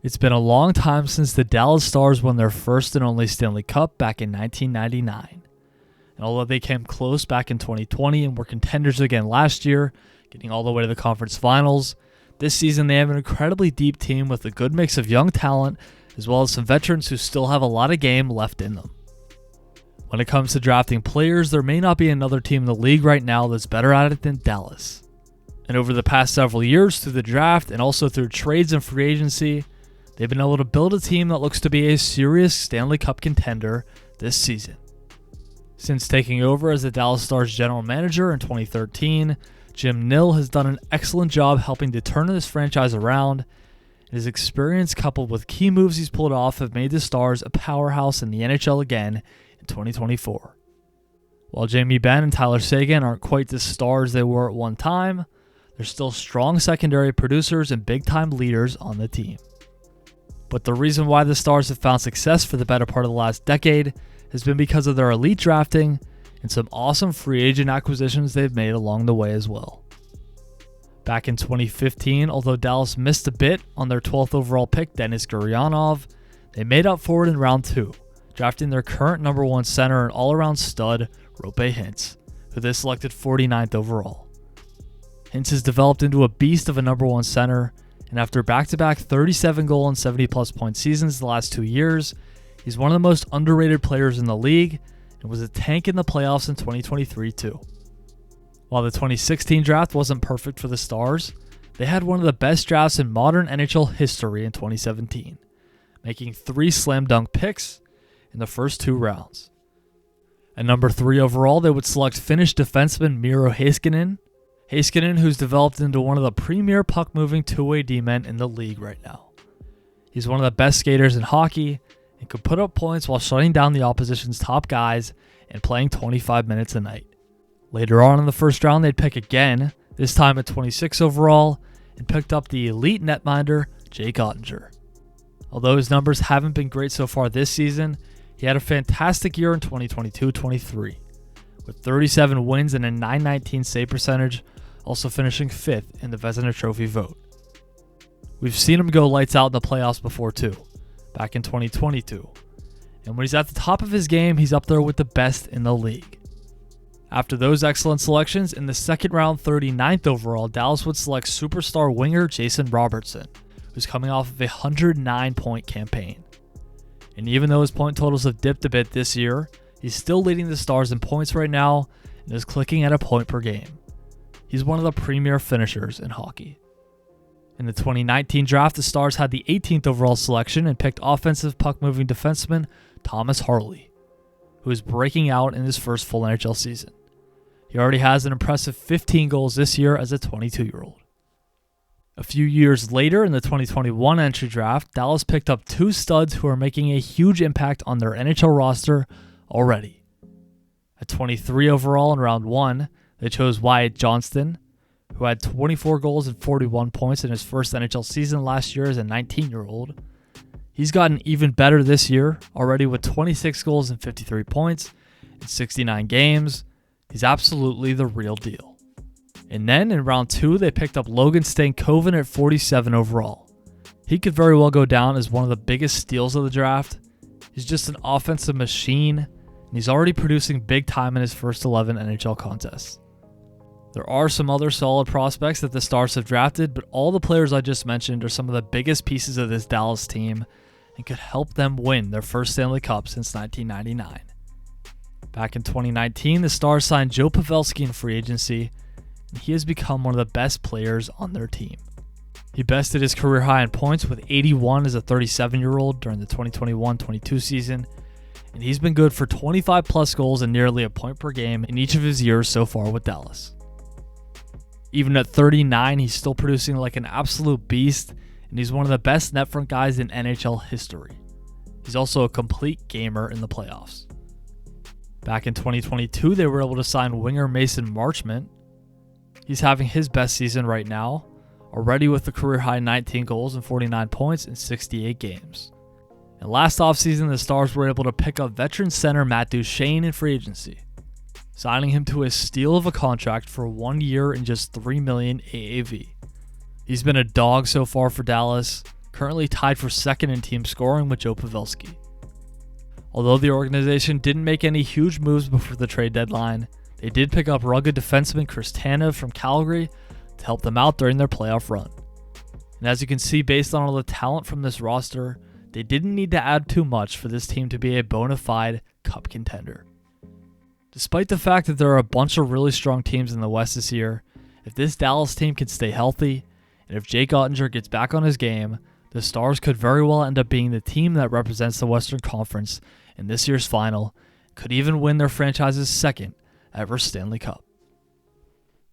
It's been a long time since the Dallas Stars won their first and only Stanley Cup back in 1999. And although they came close back in 2020 and were contenders again last year, getting all the way to the conference finals, this season they have an incredibly deep team with a good mix of young talent as well as some veterans who still have a lot of game left in them. When it comes to drafting players, there may not be another team in the league right now that's better at it than Dallas. And over the past several years through the draft and also through trades and free agency, they've been able to build a team that looks to be a serious Stanley Cup contender this season. Since taking over as the Dallas Stars general manager in 2013, Jim Nill has done an excellent job helping to turn this franchise around. His experience coupled with key moves he's pulled off have made the Stars a powerhouse in the NHL again in 2024. While Jamie Benn and Tyler Seguin aren't quite the stars they were at one time, they're still strong secondary producers and big-time leaders on the team. But the reason why the Stars have found success for the better part of the last decade has been because of their elite drafting and some awesome free agent acquisitions they've made along the way as well. Back in 2015, although Dallas missed a bit on their 12th overall pick, Denis Gurianov, they made up for it in round 2, drafting their current number 1 center and all-around stud, Roope Hintz, who they selected 49th overall. Hintz has developed into a beast of a number 1 center, and after back-to-back 37-goal and 70-plus point seasons the last 2 years, he's one of the most underrated players in the league and was a tank in the playoffs in 2023 too. While the 2016 draft wasn't perfect for the Stars, they had one of the best drafts in modern NHL history in 2017, making 3 slam dunk picks in the first 2 rounds. At number 3 overall, they would select Finnish defenseman Miro Heiskanen, who's developed into one of the premier puck-moving two-way D-men in the league right now. He's one of the best skaters in hockey and could put up points while shutting down the opposition's top guys and playing 25 minutes a night. Later on in the first round, they'd pick again, this time at 26 overall, and picked up the elite netminder, Jake Oettinger. Although his numbers haven't been great so far this season, he had a fantastic year in 2022-23, with 37 wins and a .919 save percentage, also finishing 5th in the Vezina Trophy vote. We've seen him go lights out in the playoffs before too, back in 2022, and when he's at the top of his game, he's up there with the best in the league. After those excellent selections, in the second round, 39th overall, Dallas would select superstar winger Jason Robertson, who's coming off of a 109-point campaign. And even though his point totals have dipped a bit this year, he's still leading the Stars in points right now and is clicking at a point per game. He's one of the premier finishers in hockey. In the 2019 draft, the Stars had the 18th overall selection and picked offensive puck-moving defenseman Thomas Harley, who is breaking out in his first full NHL season. He already has an impressive 15 goals this year as a 22-year-old. A few years later, in the 2021 entry draft, Dallas picked up 2 studs who are making a huge impact on their NHL roster already. At 23 overall in round 1, they chose Wyatt Johnston, who had 24 goals and 41 points in his first NHL season last year as a 19-year-old. He's gotten even better this year, already with 26 goals and 53 points in 69 games. He's absolutely the real deal. And then in round 2, they picked up Logan Stankoven at 47 overall. He could very well go down as one of the biggest steals of the draft. He's just an offensive machine, and he's already producing big time in his first 11 NHL contests. There are some other solid prospects that the Stars have drafted, but all the players I just mentioned are some of the biggest pieces of this Dallas team and could help them win their first Stanley Cup since 1999. Back in 2019, the Stars signed Joe Pavelski in free agency, and he has become one of the best players on their team. He bested his career high in points with 81 as a 37-year-old during the 2021-22 season, and he's been good for 25-plus goals and nearly a point per game in each of his years so far with Dallas. Even at 39, he's still producing like an absolute beast, and he's one of the best net front guys in NHL history. He's also a complete gamer in the playoffs. Back in 2022, they were able to sign winger Mason Marchment. He's having his best season right now, already with a career-high 19 goals and 49 points in 68 games. And last offseason, the Stars were able to pick up veteran center Matt Duchene in free agency, signing him to a steal of a contract for 1 year and just $3 million AAV. He's been a dog so far for Dallas, currently tied for second in team scoring with Joe Pavelski. Although the organization didn't make any huge moves before the trade deadline, they did pick up rugged defenseman Chris Tanev from Calgary to help them out during their playoff run. And as you can see, based on all the talent from this roster, they didn't need to add too much for this team to be a bona fide cup contender. Despite the fact that there are a bunch of really strong teams in the West this year, if this Dallas team can stay healthy, and if Jake Oettinger gets back on his game, the Stars could very well end up being the team that represents the Western Conference in this year's final, could even win their franchise's second ever Stanley Cup.